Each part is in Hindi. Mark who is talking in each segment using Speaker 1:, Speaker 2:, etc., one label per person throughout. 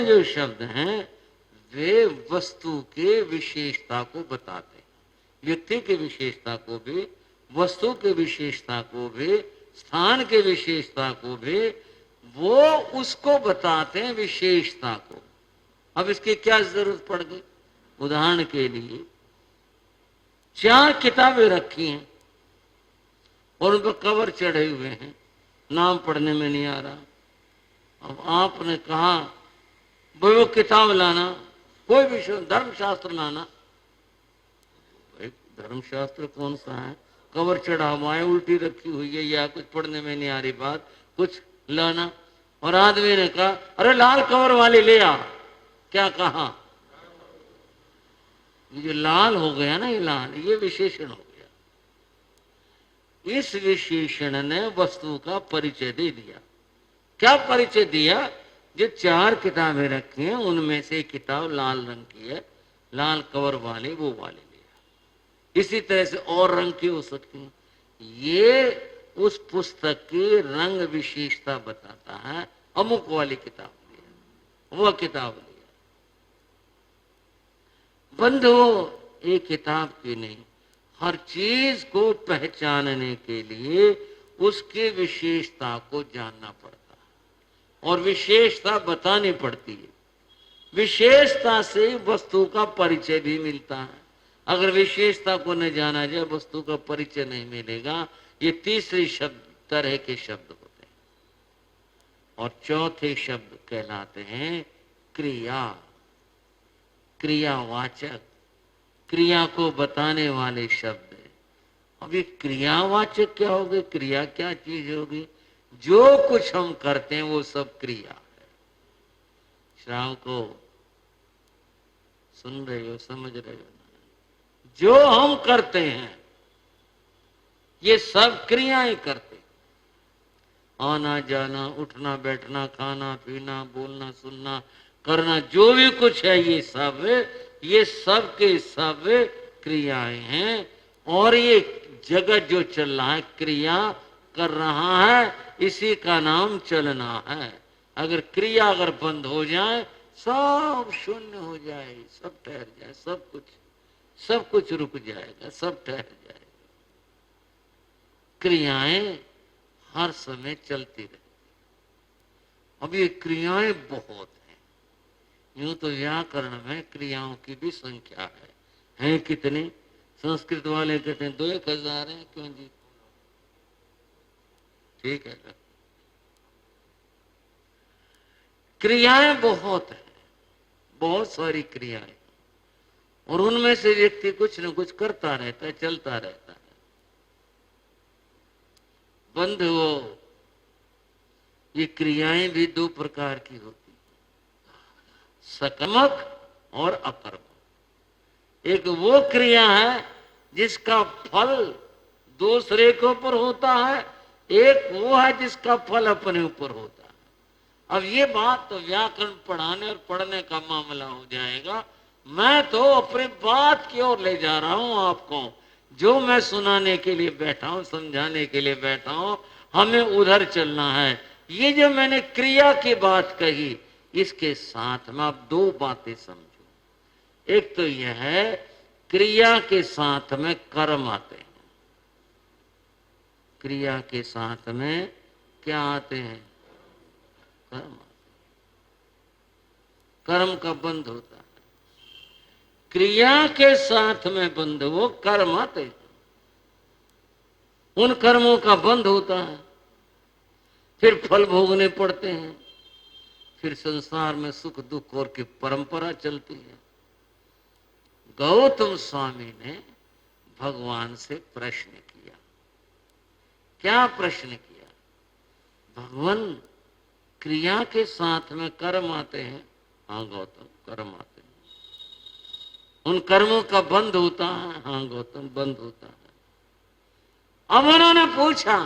Speaker 1: में जो शब्द हैं वे वस्तु के विशेषता को बताते हैं, व्यक्ति की विशेषता को भी, वस्तु के विशेषता को भी, स्थान के विशेषता को भी, वो उसको बताते हैं विशेषता को। अब इसकी क्या जरूरत पड़ गई? उदाहरण के लिए 4 किताबें रखी हैं और उन पर कवर चढ़े हुए हैं, नाम पढ़ने में नहीं आ रहा। अब आपने कहा भाई वो किताब लाना, कोई भी धर्मशास्त्र लाना। धर्मशास्त्र कौन सा है? कवर चढ़ा हुआ है, उल्टी रखी हुई है, या कुछ पढ़ने में नहीं आ रही बात, कुछ लाना। और आदमी ने कहा अरे लाल कवर वाली ले आ। क्या कहा? ये जो लाल हो गया ना, ये लाल, ये विशेषण हो गया। इस विशेषण ने वस्तु का परिचय दे दिया। क्या परिचय दिया? जो 4 किताबें रखी हैं उनमें से किताब लाल रंग की है, लाल कवर वाली, वो वाली लिया। इसी तरह से और रंग की हो सकती है। ये उस पुस्तक की रंग विशेषता बताता है। अमुक वाली किताब लिया, वह किताब लिया। बंधुओं, एक किताब की नहीं, हर चीज को पहचानने के लिए उसकी विशेषता को जानना पड़ता है और विशेषता बतानी पड़ती है। विशेषता से वस्तु का परिचय भी मिलता है। अगर विशेषता को न जाना जाए, वस्तु का परिचय नहीं मिलेगा। ये तीसरी तरह के शब्द होते हैं। और चौथे शब्द कहलाते हैं क्रिया, क्रियावाचक, क्रिया को बताने वाले शब्द। अब ये क्रियावाचक क्या होगी? क्रिया क्या चीज होगी? जो कुछ हम करते हैं वो सब क्रिया है। श्राव को सुन रहे हो, समझ रहे हो? जो हम करते हैं ये सब क्रियाएं करते हैं। आना जाना, उठना बैठना, खाना पीना, बोलना सुनना, करना, जो भी कुछ है ये सब के सब क्रियाएं हैं। और ये जगत जो चल रहा है क्रिया कर रहा है, इसी का नाम चलना है। अगर क्रिया अगर बंद हो जाए, सब शून्य हो जाए, सब ठहर जाए, सब कुछ रुक जाएगा, सब ठहर जाएगा। क्रियाएं हर समय चलती रहती। अब ये क्रियाएं बहुत हैं। यूं तो व्याकरण में क्रियाओं की भी संख्या है कितनी? संस्कृत वाले कहते हैं 2-1000 है। क्यों जी? ठीक है, क्रियाएं बहुत है, बहुत सारी क्रियाएं, और उनमें से व्यक्ति कुछ न कुछ करता रहता है, चलता रहता है। बंधुओं, ये क्रियाएं भी 2 प्रकार की होती है, सकर्मक और अकर्मक। एक वो क्रिया है जिसका फल दूसरे के ऊपर होता है, एक वो है जिसका फल अपने ऊपर होता है। अब ये बात तो व्याकरण पढ़ाने और पढ़ने का मामला हो जाएगा। मैं तो अपनी बात की ओर ले जा रहा हूं आपको। जो मैं सुनाने के लिए बैठा हूं, समझाने के लिए बैठा हूं, हमें उधर चलना है। ये जो मैंने क्रिया की बात कही, इसके साथ में आप 2 बातें समझो। एक तो यह है, क्रिया के साथ में कर्म आते हैं। क्रिया के साथ में क्या आते हैं? कर्म। कर्म का बंध होता है। क्रिया के साथ में बंध वो कर्म आते हैं, उन कर्मों का बंध होता है, फिर फल भोगने पड़ते हैं, फिर संसार में सुख दुख और की परंपरा चलती है। गौतम स्वामी ने भगवान से प्रश्न किया। क्या प्रश्न किया? भगवान, क्रिया के साथ में कर्म आते हैं। हाँ गौतम, कर्म आते हैं। उन कर्मों का बंध होता है। हाँ गौतम, बंध होता है। अब उन्होंने पूछा,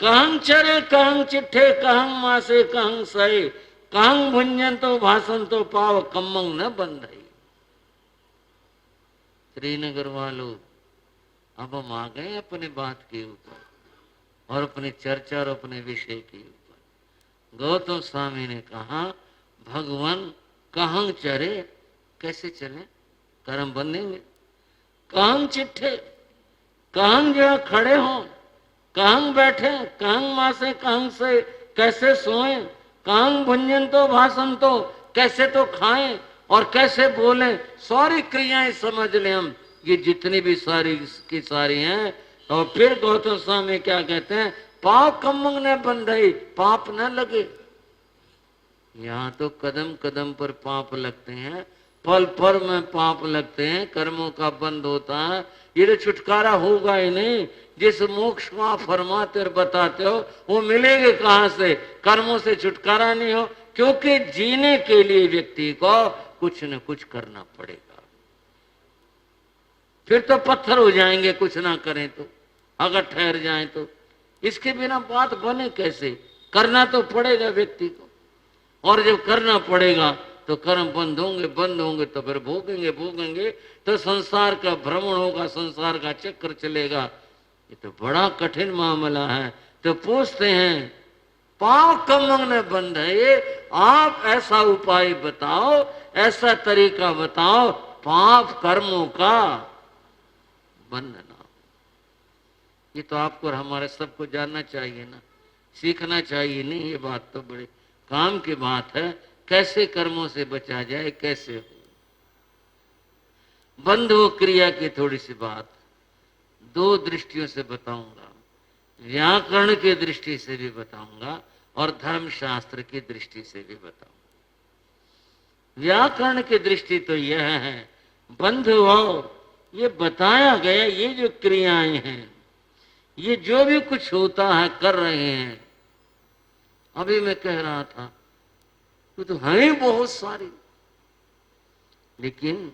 Speaker 1: कहं चरे कहं चिट्ठे कहं मासे कहं सहे कहं भुंजन तो भाषण तो पाव कम्मंग न बंधई। श्रीनगर वालों, अब हम आ गए अपने बात के ऊपर और अपनी चर्चा और अपने विषय के ऊपर। गौतम स्वामी ने कहा, भगवान कहाँ चरे, कैसे चले, कर्म बंधेंगे। कहाँ चिट्ठे, कहाँ जहाँ खड़े हों, कहाँ बैठे, कहाँ मासे, कहाँ से कैसे सोएं, कहाँ भंजन तो भाषण तो कैसे तो खाएं और कैसे बोलें, सारी क्रियाएं समझ लें हम, ये जितनी भी सारी की सारी हैं। और फिर गौतम स्वामी क्या कहते हैं, पाप कमंग ने बंधई, पाप न लगे। यहाँ तो कदम कदम पर पाप लगते हैं, पल पल में पाप लगते हैं, कर्मों का बंद होता है, ये तो छुटकारा होगा ही नहीं। जिस मोक्ष को आप फरमाते और बताते हो वो मिलेंगे कहाँ से, कर्मों से छुटकारा नहीं हो, क्योंकि जीने के लिए व्यक्ति को कुछ न कुछ करना पड़ेगा। फिर तो पत्थर हो जाएंगे कुछ ना करें तो, अगर ठहर जाएं तो। इसके बिना बात बने कैसे, करना तो पड़ेगा व्यक्ति को, और जब करना पड़ेगा तो कर्म बंद होंगे तो फिर भोगेंगे भोगेंगे तो संसार का भ्रमण होगा, संसार का चक्कर चलेगा। ये तो बड़ा कठिन मामला है। तो पूछते हैं पाप कमंग ने बंध है, ये आप ऐसा उपाय बताओ, ऐसा तरीका बताओ पाप कर्मों का बंध ना हो। ये तो आपको और हमारे सबको जानना चाहिए ना, सीखना चाहिए। नहीं, ये बात तो बड़ी काम की बात है, कैसे कर्मों से बचा जाए, कैसे हो। बंध हो क्रिया की थोड़ी सी बात दो दृष्टियों से बताऊंगा, व्याकरण की दृष्टि से भी बताऊंगा और धर्मशास्त्र की दृष्टि से भी बताऊंगा। व्याकरण की दृष्टि तो यह है, बंध हो ये बताया गया, ये जो क्रियाएं हैं, ये जो भी कुछ होता है कर रहे हैं। अभी मैं कह रहा था वो तो हैं बहुत सारी, लेकिन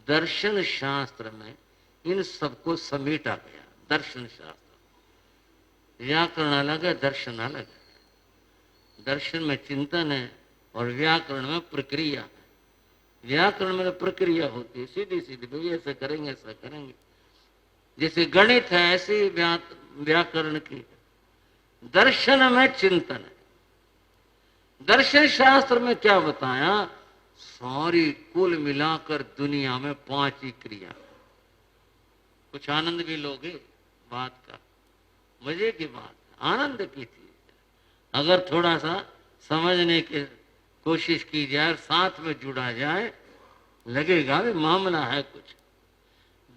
Speaker 1: दर्शन शास्त्र में इन सबको समेटा गया। दर्शन शास्त्र, व्याकरण अलग है, दर्शन अलग है। दर्शन में चिंतन है और व्याकरण में प्रक्रिया है। व्याकरण में तो प्रक्रिया होती है, सीधी सीधी, भाई ऐसा करेंगे ऐसा करेंगे। जैसे गणित है ऐसे व्याकरण की। दर्शन में चिंतन है। दर्शन शास्त्र में क्या बताया, सारी कुल मिलाकर दुनिया में 5 ही क्रिया। कुछ आनंद भी लोगे बात का, मजे की बात, आनंद की चीज। अगर थोड़ा सा समझने की कोशिश की जाए, साथ में जुड़ा जाए, लगेगा भी मामला है कुछ।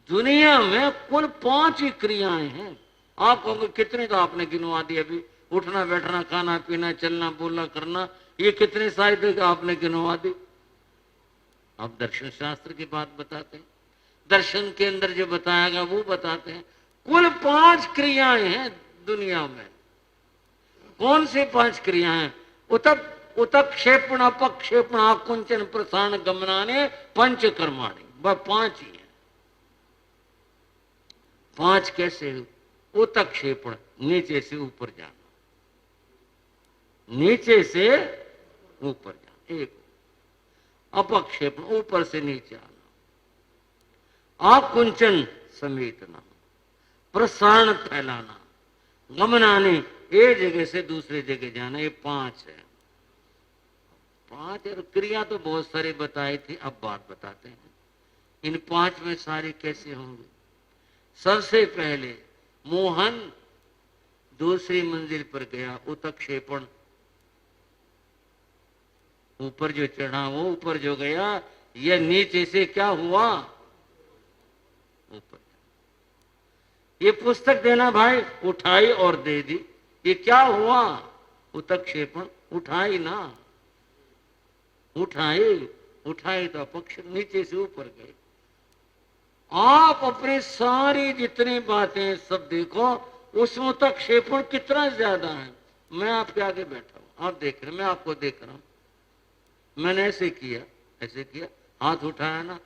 Speaker 1: दुनिया में कुल 5 ही क्रियाएं हैं। आप कहोगे कितने, तो आपने गिनवा दी अभी, उठना बैठना खाना पीना चलना बोलना करना, ये कितने साहित्य आपने गिनवा दी। आप दर्शन शास्त्र की बात बताते हैं, दर्शन के अंदर जो बताया गया वो बताते हैं। कुल 5 क्रियाएं हैं दुनिया में। कौन सी 5 क्रियाएं? उत्क्षेपण अपक्षेपण आकुंचन प्रसारण गमनाने पंचकर्माणि, वह 5 ही है। 5 कैसे? उत्क्षेपण, नीचे से ऊपर जाना, नीचे से ऊपर जाना एक। अपक्षेपण, ऊपर से नीचे आना। आकुंचन, समेटना। प्रसारण, फैलाना। गमनाने, एक जगह से दूसरे जगह जाना। ये 5 है। 5 और क्रिया तो बहुत सारी बताई थी, अब बात बताते हैं इन 5 में सारे कैसे होंगे। सबसे पहले मोहन दूसरी मंजिल पर गया, उत्क्षेपण, ऊपर जो चढ़ा वो ऊपर जो गया। यह नीचे से क्या हुआ, ऊपर। ये पुस्तक देना भाई, उठाई और दे दी, ये क्या हुआ, उत्क्षेपण। उठाई ना, उठाई, उठाई तो अपक्ष, नीचे से ऊपर गए। आप अपनी सारी जितनी बातें सब देखो, उसमें उत्क्षेपण कितना ज्यादा है। मैं आपके आगे बैठा हूं, आप देख रहे, मैं आपको देख रहा हूं, मैंने ऐसे किया, ऐसे किया, हाथ उठाया ना,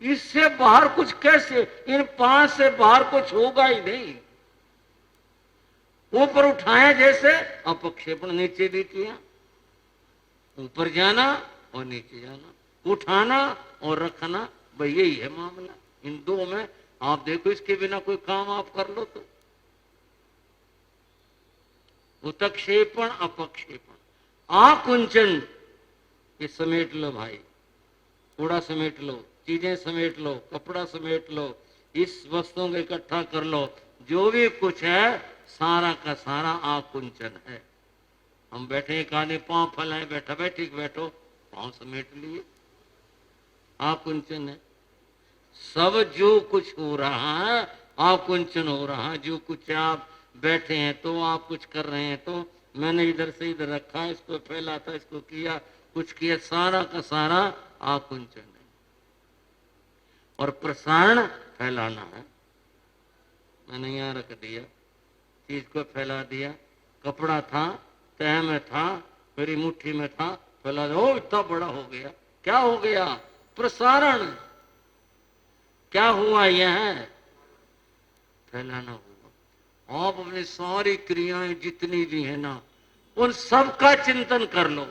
Speaker 1: इससे बाहर कुछ कैसे, इन 5 से बाहर कुछ होगा ही नहीं। ऊपर उठाया जैसे, अपक्षेपण, नीचे भी किया, ऊपर जाना और नीचे जाना, उठाना और रखना, भाई यही है मामला इन 2 में। आप देखो, इसके बिना कोई काम आप कर लो तो। उत्क्षेपण अपक्षेपण, आकुंचन, ये समेट लो भाई, कूड़ा समेट लो, चीजें समेट लो, कपड़ा समेट लो, इस वस्तुओं को इकट्ठा कर लो, जो भी कुछ है सारा का सारा आकुंचन है। हम बैठे, एक आदमी पांव फैलाए बैठा, भाई ठीक बैठो, पांव समेट लिए, आकुंचन है। सब जो कुछ हो रहा है आकुंचन हो रहा है। जो कुछ आप बैठे हैं तो आप कुछ कर रहे हैं, तो मैंने इधर से इधर रखा, इसको फैला था, इसको किया, कुछ किया, सारा का सारा आकुंचन है। और प्रसारण फैलाना है। मैंने यहां रख दिया, चीज को फैला दिया, कपड़ा था, तह में था, मेरी मुट्ठी में था, फैला दिया, ओ इतना बड़ा हो गया। क्या हो गया? प्रसारण। क्या हुआ? यह है फैलाना हुआ। आप अपनी सारी क्रियाएं जितनी भी है ना, उन सब का चिंतन कर लो।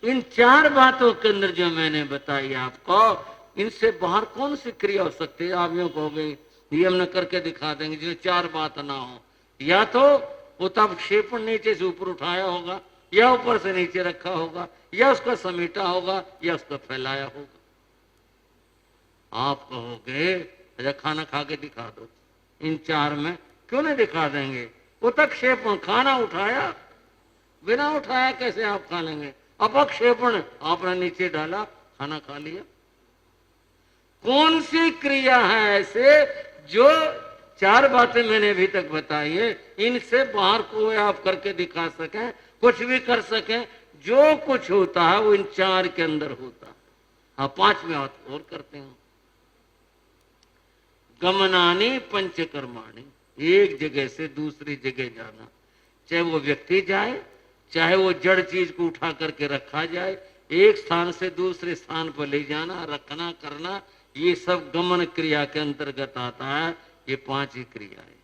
Speaker 1: इन चार बातों के अंदर जो मैंने बताई आपको, इनसे बाहर कौन सी क्रिया हो सकती है? आप यूं कहोगे ये हमने करके दिखा देंगे जिसमें चार बात ना हो। या तो वो तब क्षेपण नीचे से ऊपर उठाया होगा, या ऊपर से नीचे रखा होगा, या उसका समेटा होगा, या उसका फैलाया होगा। आप कहोगे अच्छा खाना खा के दिखा दो, इन चार में क्यों नहीं दिखा देंगे? उपक्षेपण, खाना उठाया, बिना उठाया कैसे आप खा लेंगे? अपक्षेपण, आपने नीचे डाला, खाना खा लिया। कौन सी क्रिया है ऐसे जो चार बातें मैंने अभी तक बताई है, इनसे बाहर को आप करके दिखा सकें, कुछ भी कर सकें? जो कुछ होता है वो इन चार के अंदर होता है। हाँ, पांचवें और करते हैं। गमनानी पंचकर्माणी, एक जगह से दूसरी जगह जाना, चाहे वो व्यक्ति जाए, चाहे वो जड़ चीज को उठा करके रखा जाए, एक स्थान से दूसरे स्थान पर ले जाना, रखना, करना, ये सब गमन क्रिया के अंतर्गत आता है। ये पांच ही क्रियाएं,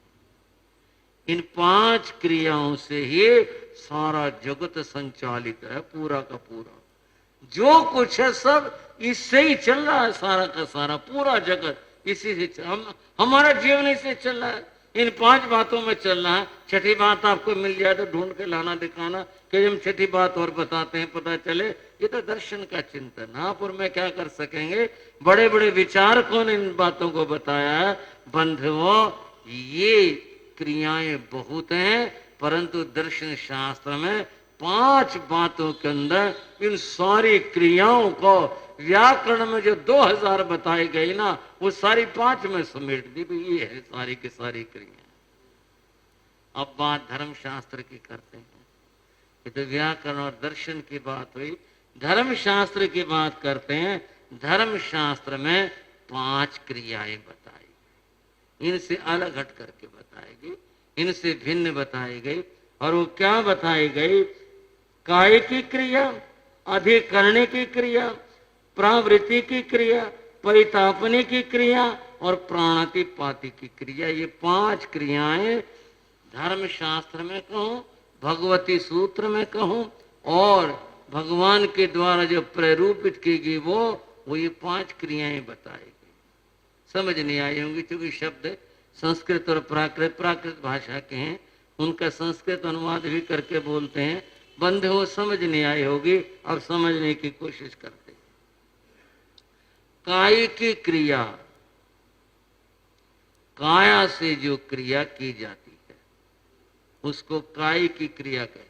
Speaker 1: इन पांच क्रियाओं से ही सारा जगत संचालित है, पूरा का पूरा। जो कुछ है सब इससे ही चल रहा है, सारा का सारा पूरा जगत इसी से हमारा जीवन इससे चल रहा है, इन पांच बातों में चल रहा है। छठी बात आपको मिल जाए तो ढूंढ के लाना, दिखाना कि हम छठी बात और बताते हैं, पता चले। ये तो दर्शन का चिंतन। आप और मैं क्या कर सकेंगे? बड़े बड़े विचारकों ने इन बातों को बताया है। बंधुओं, ये क्रियाएं बहुत हैं, परंतु दर्शन शास्त्र में पांच बातों के अंदर इन सारी क्रियाओं को, व्याकरण में जो 2000 बताई गई ना, वो सारी पांच में समेट दी। ये है सारी की सारी क्रिया। अब बात धर्म शास्त्र की करते हैं। ये तो व्याकरण और दर्शन की बात हुई, धर्म शास्त्र की बात करते हैं। धर्म शास्त्र में पांच क्रियाएं बताई, इनसे अलग हट करके बताएगी, इनसे भिन्न बताई गई। और वो क्या बताई गई? काय की क्रिया, अधिकरणे की क्रिया, प्रावृत्ति की क्रिया, परितापने की क्रिया और प्राणातिपाती की क्रिया। ये पांच क्रियाएं धर्म शास्त्र में कहूं, भगवती सूत्र में कहूं, और भगवान के द्वारा जो प्रेरूपित की गई वो ये पांच क्रियाएं बताई गई। समझ नहीं आई होंगी क्योंकि शब्द संस्कृत और प्राकृत भाषा के हैं, उनका संस्कृत अनुवाद भी करके बोलते हैं। बंधे हो समझ नहीं आई होगी, अब समझने की कोशिश करते हैं। काय की क्रिया, काया से जो क्रिया की जाती है उसको काय की क्रिया कहते हैं।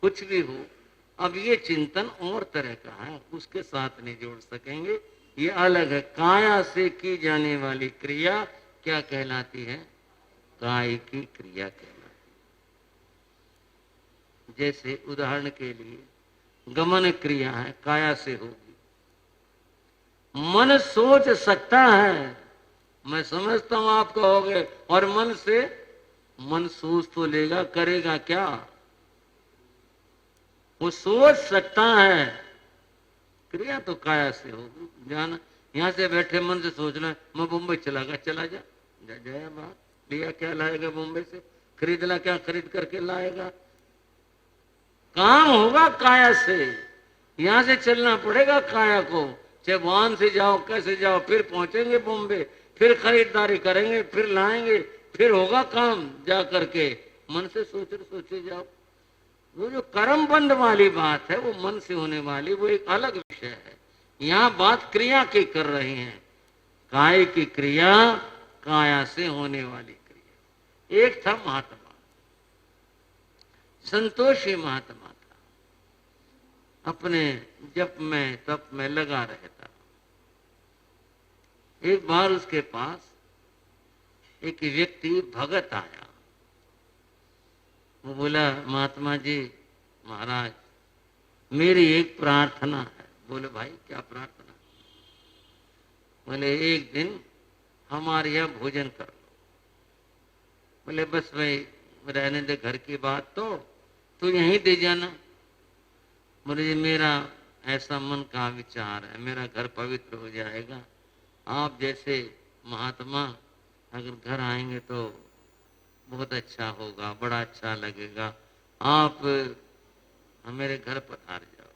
Speaker 1: कुछ भी हो, अब ये चिंतन और तरह का है, उसके साथ नहीं जोड़ सकेंगे, ये अलग है। काया से की जाने वाली क्रिया क्या कहलाती है? काय की क्रिया कहलाती है। जैसे उदाहरण के लिए गमन क्रिया है, काया से होगी। मन सोच सकता है, मैं समझता हूं आप कहोगे, और मन से, मन सोच तो लेगा, करेगा क्या? वो सोच सकता है, क्रिया तो काया से होगी। जाना, यहां से बैठे मन से सोचना मैं मुंबई चला गया, चला जा, जया बात, लिया क्या लाएगा मुंबई से? खरीदना क्या, खरीद करके लाएगा? काम होगा काया से। यहां से चलना पड़ेगा काया को, चाहे वाहन से जाओ, कैसे जाओ, फिर पहुंचेंगे बॉम्बे, फिर खरीदारी करेंगे, फिर लाएंगे, फिर होगा काम जा करके। मन से सोचे जाओ, वो जो कर्म बंध वाली बात है वो मन से होने वाली, वो एक अलग विषय है। यहाँ बात क्रिया की कर रहे हैं, काय की क्रिया, काया से होने वाली क्रिया। एक था महात्मा, संतोषी महात्मा था, अपने जप में तप में लगा रहता। एक बार उसके पास एक व्यक्ति भगत आया। वो बोला, महात्मा जी, महाराज, मेरी एक प्रार्थना है। बोले, भाई क्या प्रार्थना? बोले, एक दिन हमारे यहाँ भोजन कर लो। बोले, बस भाई रहने दे, घर की बात तो यहीं दे जाना। बोले जी, मेरा ऐसा मन का विचार है, मेरा घर पवित्र हो जाएगा। आप जैसे महात्मा अगर घर आएंगे तो बहुत अच्छा होगा, बड़ा अच्छा लगेगा। आप मेरे घर पधार जाओ।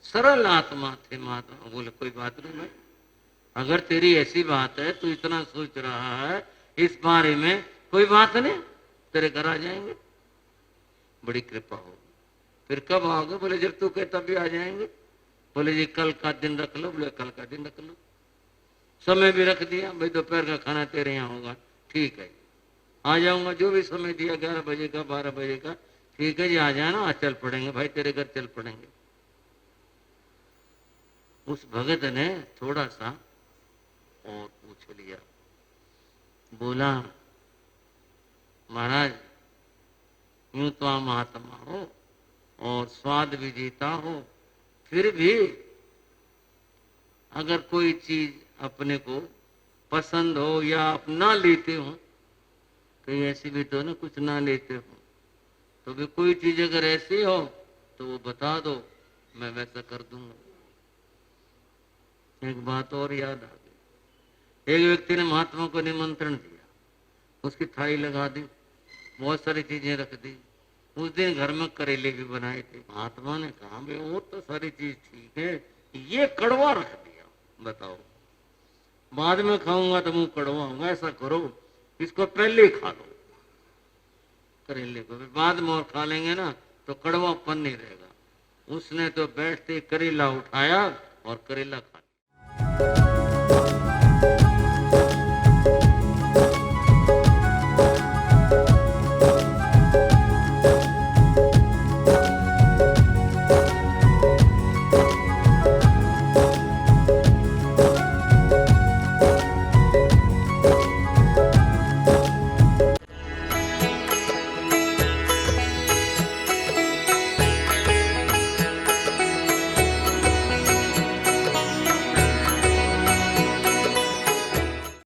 Speaker 1: सरल आत्मा थे महात्मा। बोले, कोई बात नहीं भाई, अगर तेरी ऐसी बात है, तू इतना सोच रहा है इस बारे में, कोई बात नहीं, तेरे घर आ जाएंगे, बड़ी कृपा होगी। फिर कब आओगे? बोले, जब तू कहे तभी आ जाएंगे। बोले जी, कल का दिन रख लो। बोले, कल का दिन रख लो। समय भी रख दिया, भाई दोपहर का खाना तेरे यहाँ होगा। ठीक है, आ जाऊंगा, जो भी समय दिया, 11 बजे का, 12 बजे का। ठीक है जी, आ जाना, आज चल पड़ेंगे भाई, तेरे घर चल पड़ेंगे। उस भगत ने थोड़ा सा और पूछ लिया। बोला, महाराज, यूं तो आप महात्मा हो और स्वाद भी जीता हो, फिर भी अगर कोई चीज अपने को पसंद हो या आप ना लेते हो, कहीं ऐसी भी तो ना कुछ ना लेते हो, तो भी कोई चीज अगर ऐसी हो तो वो बता दो, मैं वैसा कर दूंगा। एक बात और याद आ गई। एक व्यक्ति ने महात्मा को निमंत्रण दिया, उसकी थाली लगा दी, बहुत सारी चीजें रख दी। उस दिन घर में करेले भी बनाए थे। महात्मा ने कहा, भाई वो तो सारी चीज ठीक है, ये कड़वा रख दिया, बताओ, बाद में खाऊंगा तो मुंह कड़वा होगा, ऐसा करो इसको पहले ही खा लो, करेले को, बाद में और खा लेंगे ना तो कड़वापन नहीं रहेगा। उसने तो बैठते करेला उठाया और करेला खा लिया।